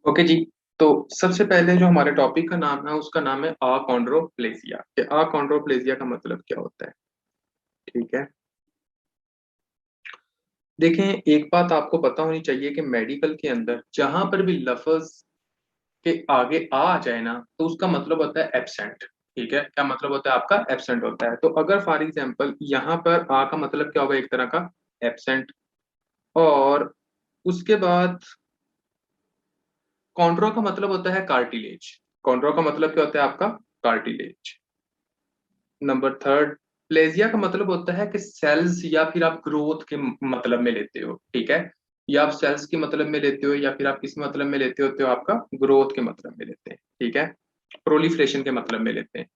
Okay जी। तो सबसे पहले जो हमारे टॉपिक का नाम है उसका नाम है अकॉन्ड्रोप्लेजिया। कि अकॉन्ड्रोप्लेजिया का मतलब क्या होता है। ठीक है, देखें, एक बात आपको पता होनी चाहिए कि मेडिकल के अंदर जहां पर भी लफ्ज के आगे आ जाए ना तो उसका मतलब होता है एब्सेंट। ठीक है, क्या मतलब होता है आपका? एब्सेंट होता है। तो अगर फॉर एग्जांपल यहाँ पर आ का मतलब क्या होगा? एक तरह का एब्सेंट। और उसके बाद कॉन्ड्रो का मतलब होता है कार्टिलेज। कॉन्ड्रो का मतलब क्या होता है आपका? कार्टिलेज। नंबर थर्ड, प्लेजिया का मतलब होता है कि सेल्स, या फिर आप ग्रोथ के मतलब में लेते हो। ठीक है, या आप सेल्स के मतलब में लेते हो, या फिर आप किस मतलब में लेते होते हो? आपका ग्रोथ के मतलब में लेते हैं। ठीक है, प्रोलिफरेशन के मतलब में लेते हैं।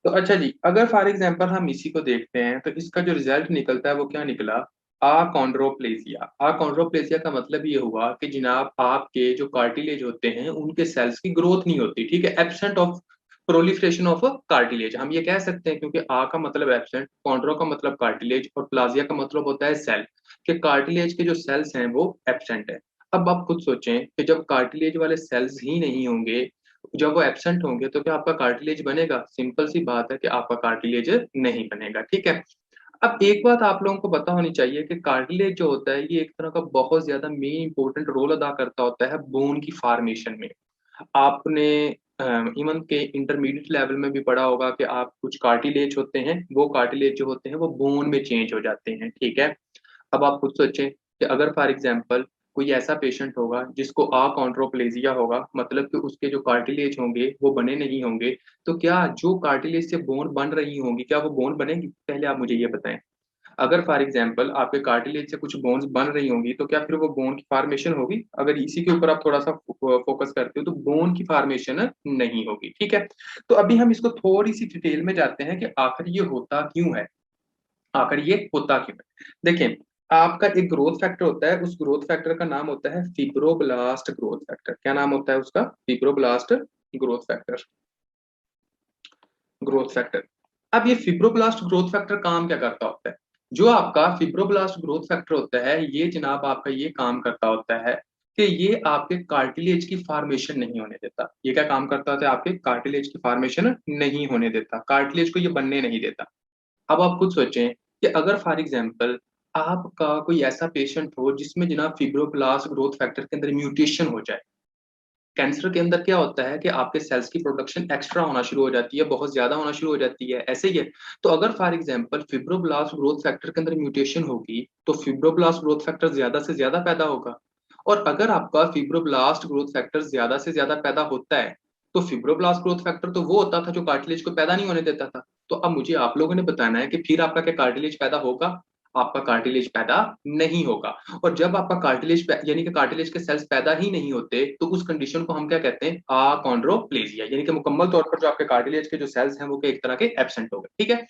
तो अच्छा जी, अगर फॉर एग्जांपल हम इसी को देखते हैं तो इसका जो रिजल्ट निकलता है वो क्या निकला? akondroplasia। akondroplasia का मतलब ये हुआ कि जनाब आपके जो कार्टिलेज होते हैं उनके सेल्स की ग्रोथ नहीं होती। ठीक है, absent of proliferation of cartilage हम ये कह सकते हैं, क्योंकि आ का मतलब एब्सेंट, कॉन्ड्रो का मतलब कार्टिलेज, और प्लाजिया का मतलब होता है सेल। कि कार्टिलेज के जो सेल्स हैं वो एब्सेंट है। अब आप खुद सोचें कि जब कार्टिलेज वाले सेल्स ही नहीं होंगे, जब वो एब्सेंट होंगे, तो क्या आपका कार्टिलेज बनेगा? सिंपल सी बात है कि आपका कार्टिलेज नहीं बनेगा। ठीक है, अब एक बात आप लोगों को पता होनी चाहिए कि कार्टिलेज जो होता है ये एक तरह का बहुत ज्यादा मेन इंपॉर्टेंट रोल अदा करता होता है बोन की फॉर्मेशन में। आपने इवन के इंटरमीडिएट लेवल में भी पढ़ा होगा कि आप कुछ कार्टिलेज होते हैं, वो कार्टिलेज जो होते हैं वो बोन में चेंज हो जाते हैं। ठीक है, अब आप खुद सोचें कि अगर फॉर एग्जांपल कोई ऐसा पेशेंट होगा जिसको अकॉन्ड्रोप्लेजिया होगा, मतलब कि उसके जो कार्टिलेज होंगे वो बने नहीं होंगे, तो क्या जो कार्टिलेज से बोन बन रही होंगी क्या वो बोन बनेगी? पहले आप मुझे ये बताएं। अगर फॉर एग्जांपल आपके कार्टिलेज से कुछ बोन्स बन रही होंगी तो क्या फिर वो बोन की फॉर्मेशन होगी? अगर इसी के ऊपर आप थोड़ा सा फोकस करते हो तो बोन की फॉर्मेशन नहीं होगी। ठीक है, तो अभी हम इसको थोड़ी सी डिटेल में जाते हैं कि आखिर ये होता क्यों है। आखिर ये होता क्यों है, देखें। आपका एक ग्रोथ फैक्टर होता है, उस ग्रोथ फैक्टर का नाम होता है फिब्रोब्लास्ट ग्रोथ फैक्टर। क्या नाम होता है उसका? Fibroblast growth factor. Growth factor. अब ये फिब्रोब्लास्ट ग्रोथ फैक्टर काम क्या करता होता है? जो आपका फिब्रोब्लास्ट ग्रोथ फैक्टर होता है ये जनाब आपका ये काम करता होता है कि ये आपके कार्टिलेज की फॉर्मेशन नहीं होने देता। ये क्या काम करता होता है? आपके कार्टिलेज की फॉर्मेशन नहीं होने देता, कार्टिलेज को ये बनने नहीं देता। अब आप खुद सोचें कि अगर फॉर एग्जांपल आपका कोई ऐसा पेशेंट हो जिसमें जनाब फिब्रोब्लास्ट ग्रोथ फैक्टर के अंदर म्यूटेशन हो जाए। कैंसर के अंदर क्या होता है कि आपके सेल्स की प्रोडक्शन एक्स्ट्रा होना शुरू हो जाती है, बहुत ज्यादा होना शुरू हो जाती है, ऐसे ही है। तो अगर for example fibroblast growth factor के अंदर म्यूटेशन होगी तो फिब्रोब्लास्ट ग्रोथ फैक्टर ज्यादा से ज्यादा पैदा होगा। और अगर आपका फिब्रोब्लास्ट ग्रोथ फैक्टर ज्यादा से ज्यादा पैदा होता है तो फिब्रोब्लास्ट ग्रोथ फैक्टर तो वो होता था जो कार्टिलेज को पैदा नहीं होने देता था। तो अब मुझे आप लोगों ने बताना है कि फिर आपका क्या कार्टिलेज पैदा होगा? आपका कार्टिलेज पैदा नहीं होगा। और जब आपका कार्टिलेज यानी कि कार्टिलेज के सेल्स पैदा ही नहीं होते तो उस कंडीशन को हम क्या कहते हैं? अकॉन्ड्रोप्लेजिया। यानी कि मुकम्मल तौर पर जो आपके कार्टिलेज के जो सेल्स हैं वो एक तरह के एब्सेंट हो गए। ठीक है,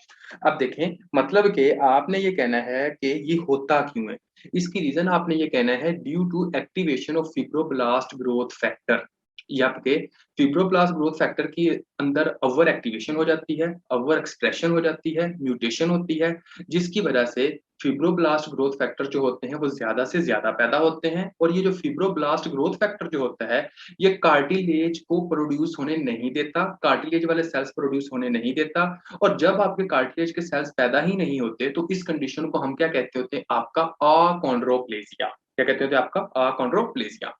अब देखें, मतलब कि आपने ये कहना है कि ये होता क्यों है। इसकी रीजन आपने ये कहना है due to activation of fibroblast growth factor. ये आपके फिब्रोब्लास्ट ग्रोथ फैक्टर की अंदर ओवर एक्टिवेशन हो जाती है, ओवर एक्सप्रेशन हो जाती है, म्यूटेशन होती है, जिसकी वजह से फिब्रोब्लास्ट ग्रोथ फैक्टर जो होते हैं वो ज्यादा से ज्यादा पैदा होते हैं। और ये जो फिब्रोब्लास्ट ग्रोथ फैक्टर जो होता है ये कार्टिलेज को प्रोड्यूस होने नहीं देता, कार्टिलेज वाले सेल्स प्रोड्यूस होने नहीं देता। और जब आपके कार्टिलेज के सेल्स पैदा ही नहीं होते तो इस कंडीशन को हम क्या कहते होते हैं? आपका अकॉन्ड्रोप्लेजिया। क्या कहते होते हैं? आपका अकॉन्ड्रोप्लेजिया।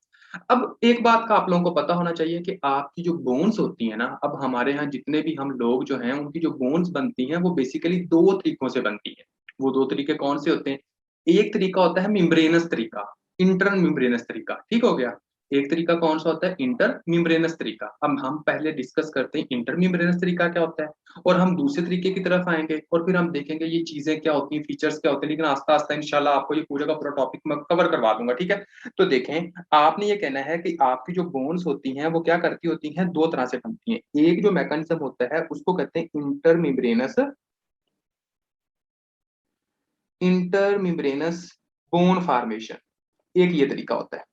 अब एक बात का आप लोगों को पता होना चाहिए कि आपकी जो बोन्स होती है ना, अब हमारे यहाँ जितने भी हम लोग जो हैं उनकी जो बोन्स बनती हैं वो बेसिकली दो तरीकों से बनती है। वो दो तरीके कौन से होते हैं? एक तरीका होता है मेम्ब्रेनस तरीका, इंटर मेम्ब्रेनस तरीका। ठीक हो गया। एक तरीका कौन सा होता है? इंटर मेम्ब्रेनस तरीका। अब हम पहले डिस्कस करते हैं इंटर मेम्ब्रेनस तरीका क्या होता है, और हम दूसरे तरीके की तरफ आएंगे और फिर हम देखेंगे ये चीजें क्या होती हैं, फीचर्स क्या होते हैं। लेकिन आस्ता आस्ता इंशाल्लाह आपको ये पूरा का पूरा टॉपिक मैं कवर करवा दूंगा। ठीक है, तो देखें, आपने ये कहना है कि आपकी जो बोन्स होती हैं वो क्या करती होती हैं? दो तरह से बनती हैं। एक जो मैकेनिज्म होता है उसको कहते हैं इंटर मेम्ब्रेनस बोन फॉर्मेशन। एक ये तरीका होता है।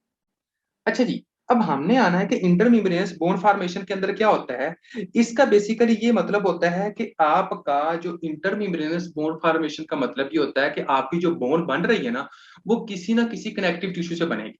अच्छा जी, अब हमने आना है कि इंटरमेम्ब्रेनस बोन फॉर्मेशन के अंदर क्या होता है। इसका बेसिकली ये मतलब होता है कि आपका जो इंटरमेम्ब्रेनस बोन फॉर्मेशन का मतलब ये होता है कि आपकी जो बोन बन रही है ना, वो किसी ना किसी कनेक्टिव टिश्यू से बनेगी,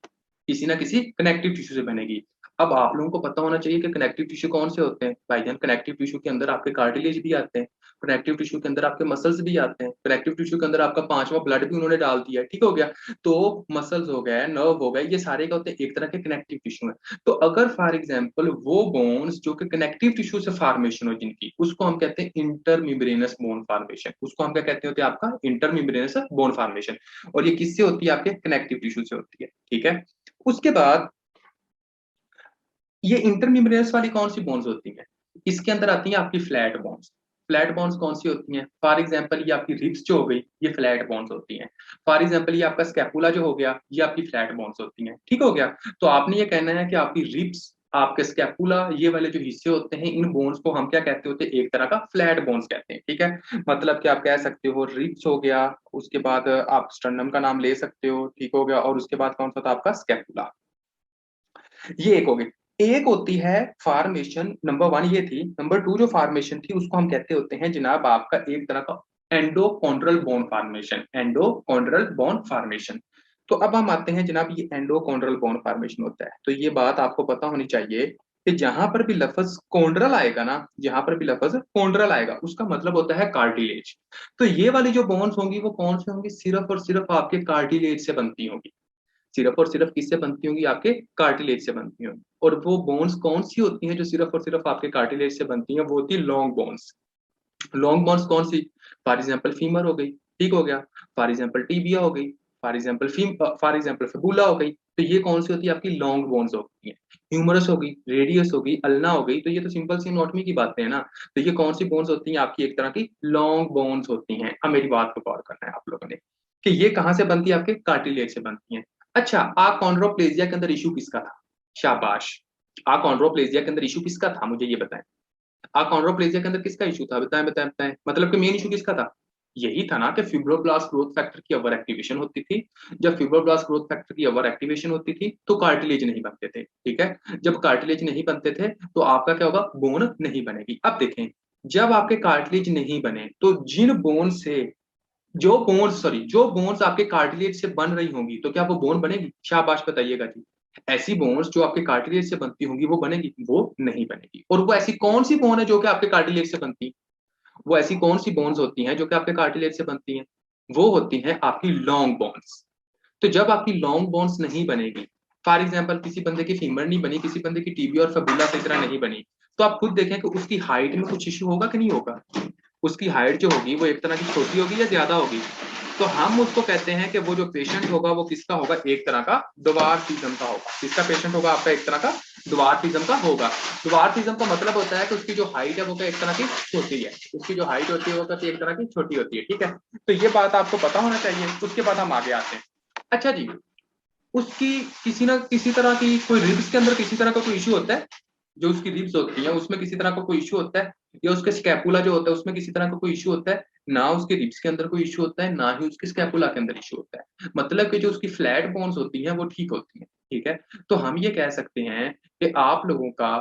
किसी ना किसी कनेक्टिव टिश्यू से बनेगी। अब आप लोगों को पता होना चाहिए कि कनेक्टिव टिश्यू कौन से होते हैं भाईजान। कनेक्टिव टिश्यू के अंदर आपके कार्टिलेज भी आते हैं, कनेक्टिव टिश्यू के अंदर आपके मसल्स भी आते हैं, कनेक्टिव टिश्यू के अंदर आपका पांचवा ब्लड भी उन्होंने डाल दिया है, ठीक हो गया। तो मसल्स हो गए, नर्व हो गए, ये सारे क्या होते हैं, एक तरह के कनेक्टिव टिश्यू है। तो अगर फॉर एग्जांपल वो बोन्स जो कि कनेक्टिव टिश्यू से फॉर्मेशन हो जिनकी, उसको हम कहते हैं इंटरमेम्ब्रेनस बोन फॉर्मेशन। उसको हम क्या कहते होते हैं, आपका इंटरमेम्ब्रेनस बोन फॉर्मेशन। और ये किससे होती है, आपके कनेक्टिव टिश्यू से होती है, ठीक है। उसके बाद ये इंटरमेम्ब्रेनस वाली कौन सी बोन्स होती हैं, इसके अंदर आती हैं आपकी फ्लैट बोन्स। फ्लैट बोन्स कौन सी होती हैं, फॉर एग्जांपल ये आपकी रिब्स जो हो गई, ये फ्लैट बोन्स होती हैं। फॉर एग्जांपल ये आपका स्कैपुला जो हो गया, ये आपकी फ्लैट बोन्स होती हैं, ठीक हो गया। तो आपने ये कहना है कि आपकी रिब्स, आपके स्कैपुला, ये वाले जो हिस्से होते हैं, इन बोन्स को हम क्या कहते होते हैं, एक तरह का फ्लैट बोन्स कहते हैं, ठीक है। मतलब कि आप कह सकते हो रिब्स हो गया, उसके बाद आप स्टर्नम का नाम ले सकते हो, ठीक हो गया। और उसके बाद कौन सा था आपका स्कैपुला, ये एक हो गई। एक होती है फॉर्मेशन, नंबर वन ये थी। नंबर टू जो फॉर्मेशन थी उसको हम कहते होते हैं जनाब आपका एक तरह का एंडोकॉन्ड्रल बोन फॉर्मेशन, एंडोकॉन्ड्रल बोन फॉर्मेशन। तो अब हम आते हैं जनाब, ये एंडोकॉन्ड्रल बोन फॉर्मेशन होता है। तो ये बात आपको पता होनी चाहिए कि जहां पर भी लफ्ज कॉन्ड्रल आएगा ना, जहां पर भी लफ्ज कॉन्ड्रल आएगा उसका मतलब होता है कार्टिलेज। तो ये वाली जो बोन्स होंगी वो कौन सी होंगी, सिर्फ और सिर्फ आपके कार्टिलेज से बनती होंगी। सिर्फ और सिर्फ किससे बनती होंगी, आपके कार्टिलेज से बनती होंगी। और वो बोन्स कौन सी होती हैं जो सिर्फ और सिर्फ आपके कार्टिलेज से बनती हैं, वो होती है लॉन्ग बोन्स। लॉन्ग बोन्स कौन सी, फॉर एग्जाम्पल फीमर हो गई, ठीक हो गया। फॉर एग्जाम्पल टीबिया हो गई, फॉर एग्जाम्पल फिबुला हो गई। तो ये कौन सी होती है, आपकी लॉन्ग बोन्स होती हैं। ह्यूमरस हो गई, रेडियस हो गई, अल्ना हो गई। तो ये तो सिंपल सी एनाटॉमी की बातें हैं ना। तो ये कौन सी बोन्स होती हैं, आपकी एक तरह की लॉन्ग बोन्स होती हैं। अब मेरी बात को गौर करना है आप लोगों ने कि ये कहाँ से बनती है, आपके कार्टिलेज से बनती हैं। अच्छा, आकॉन्ड्रोप्लेजिया के अंदर इशू किसका था, शाबाश। आकॉन्ड्रोप्लेजिया के अंदर इशू किसका था, मुझे ये बताएं। अकॉन्ड्रोप्लेजिया के अंदर किसका इशू था, बताएं बताएं बताएं। मतलब कि मेन इशू किसका था, यही था ना कि फिब्रोब्लास्ट ग्रोथ फैक्टर की ओवर एक्टिवेशन होती थी। जब फिब्रोब्लास्ट ग्रोथ फैक्टर की ओवर एक्टिवेशन होती थी तो कार्टिलेज नहीं बनते थे, ठीक है। जब कार्टिलेज नहीं बनते थे तो आपका क्या होगा, बोन नहीं बनेगी। अब देखें, जब आपके कार्टिलेज नहीं बने तो जिन बोन से, जो बोन्स आपके कार्टिलेज से बन रही होंगी, तो क्या वो बोन बनेगी, शाबाश बताइएगा जी। ऐसी बोन्स जो आपके कार्टिलेज से बनती होंगी वो बनेगी, वो नहीं बनेगी। और वो ऐसी कौन सी बोन है जो कि आपके कार्टिलेज से बनती है, वो ऐसी कौन सी बोन्स होती हैं जो कि आपके कार्टिलेज से बनती हैं, वो होती हैं आपकी लॉन्ग बोन्स। तो जब आपकी लॉन्ग बोन्स नहीं बनेगी, फॉर एग्जाम्पल किसी बंदे की फीमर नहीं बनी, किसी बंदे की टीबी और फबुला सही तरह नहीं बनी, तो आप खुद देखें कि उसकी हाइट में कुछ इश्यू होगा कि नहीं होगा। उसकी हाइट जो होगी वो एक तरह की छोटी होगी या ज्यादा होगी। तो हम उसको कहते हैं कि वो जो पेशेंट होगा वो किसका होगा, एक तरह का द्वार्फिज्म का होगा। किसका पेशेंट होगा, आपका एक तरह का द्वार्फिज्म का होगा। द्वार्फिज्म का मतलब होता है कि उसकी जो हाइट है वो क्या एक तरह की छोटी है, उसकी जो हाइट होती है वो क्या एक तरह की छोटी होती है, ठीक है। तो ये बात आपको पता होना चाहिए। उसके बाद हम आगे आते हैं। अच्छा जी, उसकी किसी ना किसी तरह की कोई रिब्स के अंदर किसी तरह का कोई इश्यू होता है, जो उसकी रिब्स होती है उसमें किसी तरह का कोई इश्यू होता है, या उसके स्कैपुला जो होता है उसमें किसी तरह का कोई इश्यू होता है। ना उसके रिब्स के अंदर कोई इश्यू होता है, ना ही उसके स्कैपुला के अंदर इश्यू होता है। मतलब कि जो उसकी फ्लैट बोन्स होती हैं वो ठीक होती हैं, ठीक है। तो हम ये कह सकते हैं कि आप लोगों का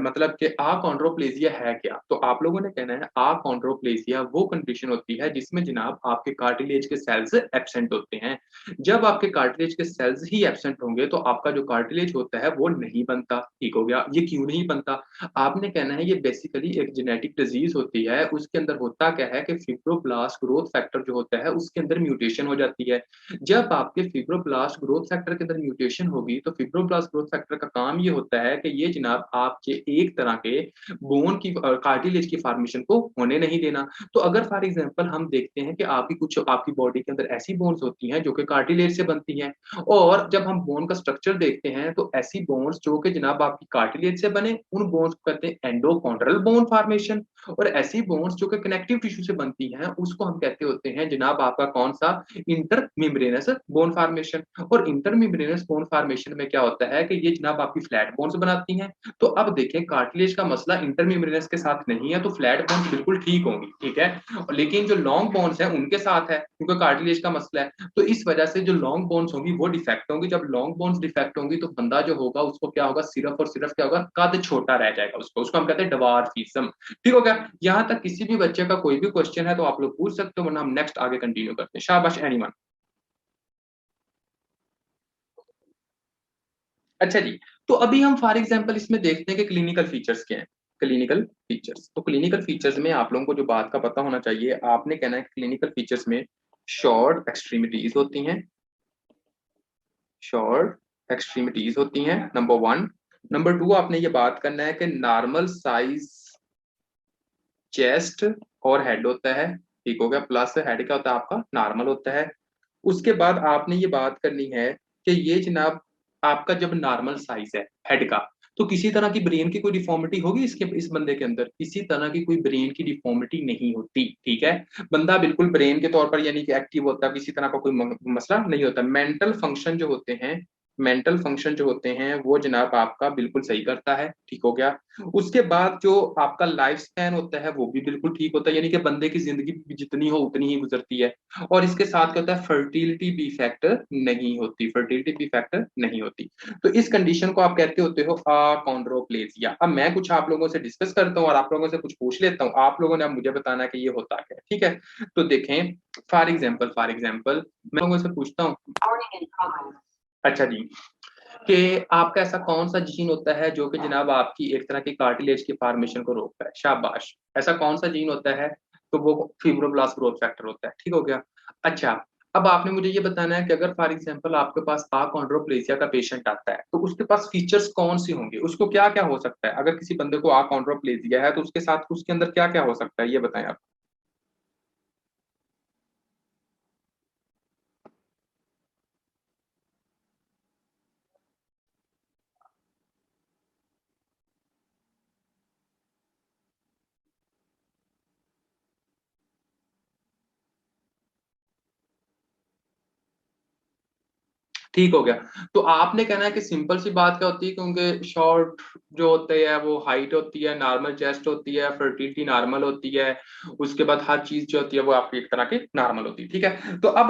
मतलब कि आकॉन्ड्रोप्लेजिया है क्या। तो आप लोगों ने कहना है आकॉन्ड्रोप्लेजिया वो कंडीशन होती है जिसमें जनाब आपके कार्टिलेज के सेल्स एब्सेंट होते हैं। जब आपके कार्टिलेज के सेल्स ही एब्सेंट होंगे तो आपका जो कार्टिलेज होता है वो नहीं बनता, ठीक हो गया। ये क्यों नहीं बनता, आपने कहना है ये बेसिकली एक जेनेटिक डिजीज होती है। उसके अंदर होता क्या है कि फिब्रोब्लास्ट ग्रोथ फैक्टर जो होता है उसके अंदर म्यूटेशन हो जाती है। जब आपके फिब्रोब्लास्ट ग्रोथ फैक्टर के अंदर म्यूटेशन होगी तो फिब्रोब्लास्ट ग्रोथ फैक्टर का काम ये होता है कि ये जनाब आपके एक तरह के बोन की कार्टिलेज की फॉर्मेशन को होने नहीं देना। तो अगर फॉर एग्जांपल हम देखते हैं कि आपकी कुछ आपकी बॉडी के अंदर ऐसी बोन्स होती हैं जो कि कार्टिलेज से बनती हैं, और जब हम बोन का स्ट्रक्चर देखते हैं तो ऐसी बोन्स जो कि जनाब आपकी कार्टिलेज से बने उन बोन्स को कहते हैं एंडोकॉन्ड्रल बोन फॉर्मेशन। और ऐसी बोन्स जो कि कनेक्टिव टिश्यू से बनती हैं उसको हम कहते होते हैं जनाब आपका कौन सा, इंटरमेम्ब्रेनस बोन फॉर्मेशन। और इंटरमेम्ब्रेनस बोन फॉर्मेशन में क्या होता है कि ये जनाब जनाब आपकी फ्लैट बोन्स बनाती हैं। तो अब देखें कार्टिलेज का मसला इंटरमेम्ब्रेनस के साथ नहीं है, तो फ्लैट बोन्स बिल्कुल ठीक होंगी, ठीक है। लेकिन जो लॉन्ग बोन्स है उनके साथ है, क्योंकि कार्टिलेज का मसला है, तो इस वजह से जो लॉन्ग बोन्स होंगी वो डिफेक्ट होंगी। जब लॉन्ग बोन्स डिफेक्ट होंगी तो बंदा जो होगा उसको क्या होगा, सिर्फ और सिर्फ क्या होगा, कद छोटा रह जाएगा, उसको हम कहते हैं डवार्फिज्म। ठीक हो गया। यहाँ तक किसी भी बच्चे का कोई भी क्वेश्चन है तो आप लोग पूछ सकते हो, वरना हम नेक्स्ट आगे कंटिन्यू करते हैं। शाबाश एनीवन। अच्छा जी, तो अभी हम फॉर एग्जांपल इसमें देखते हैं कि क्लिनिकल फीचर्स क्या हैं। क्लिनिकल फीचर्स, तो क्लिनिकल फीचर्स में आप लोगों को जो बात का पता होना चाहिए, आपने कहना है क्लिनिकल फीचर्स में शॉर्ट एक्सट्रीमिटीज होती हैं, शॉर्ट एक्सट्रीमिटीज होती हैं, नंबर वन। नंबर टू, आपने ये बात करना है कि नॉर्मल साइज चेस्ट और हेड होता है, ठीक हो गया। प्लस हेड क्या होता है आपका, नॉर्मल होता है। उसके बाद आपने ये बात करनी है कि ये जनाब आपका जब नॉर्मल साइज है हेड का, तो किसी तरह की ब्रेन की कोई डिफॉर्मिटी होगी इसके, इस बंदे के अंदर किसी तरह की कोई ब्रेन की डिफॉर्मिटी नहीं होती, ठीक है। बंदा बिल्कुल ब्रेन के तौर पर यानी कि एक्टिव होता है, किसी तरह का कोई मसला नहीं होता। मेंटल फंक्शन जो होते हैं, मेंटल फंक्शन जो होते हैं वो जनाब आपका बिल्कुल सही करता है, ठीक हो गया। उसके बाद जो आपका लाइफ स्पैन होता है वो भी बिल्कुल ठीक होता है, यानी कि बंदे की जिंदगी जितनी हो उतनी ही गुजरती है। और इसके साथ क्या होता है, फर्टिलिटी भी फैक्टर नहीं होती, फर्टिलिटी भी फैक्टर नहीं होती। तो इस कंडीशन को आप कहते होते हो अकॉन्ड्रोप्लेजिया। अब मैं कुछ आप लोगों से डिस्कस करता हूँ और आप लोगों से कुछ पूछ लेता हूँ, आप लोगों ने अब मुझे बताना है कि ये होता क्या है, ठीक है। तो देखें, फॉर एग्जाम्पल मैं लोगों से पूछता हूँ, अच्छा जी, कि आपका ऐसा कौन सा जीन होता है जो कि जनाब आपकी एक तरह की कार्टिलेज की फॉर्मेशन को रोकता है, शाबाश। ऐसा कौन सा जीन होता है, तो वो फिब्रोब्लास्ट ग्रोथ फैक्टर होता है, ठीक हो गया। अच्छा, अब आपने मुझे ये बताना है कि अगर फॉर एग्जांपल आपके पास अकॉन्ड्रोप्लेजिया का पेशेंट आता है तो उसके पास फीचर्स कौन सी होंगे, उसको क्या क्या हो सकता है। अगर किसी बंदे को अकॉन्ड्रोप्लेजिया है तो उसके साथ उसके अंदर क्या क्या हो सकता है, ये बताएं आप। ठीक हो गया। तो आपने कहना है कि सिंपल सी बात क्या होती है, क्योंकि शॉर्ट जो होते हैं वो हाइट होती है, नॉर्मल चेस्ट होती है, फर्टिलिटी नॉर्मल होती है, उसके बाद हर चीज जो होती है वो आपकी एक तरह की नॉर्मल होती है, ठीक है। तो अब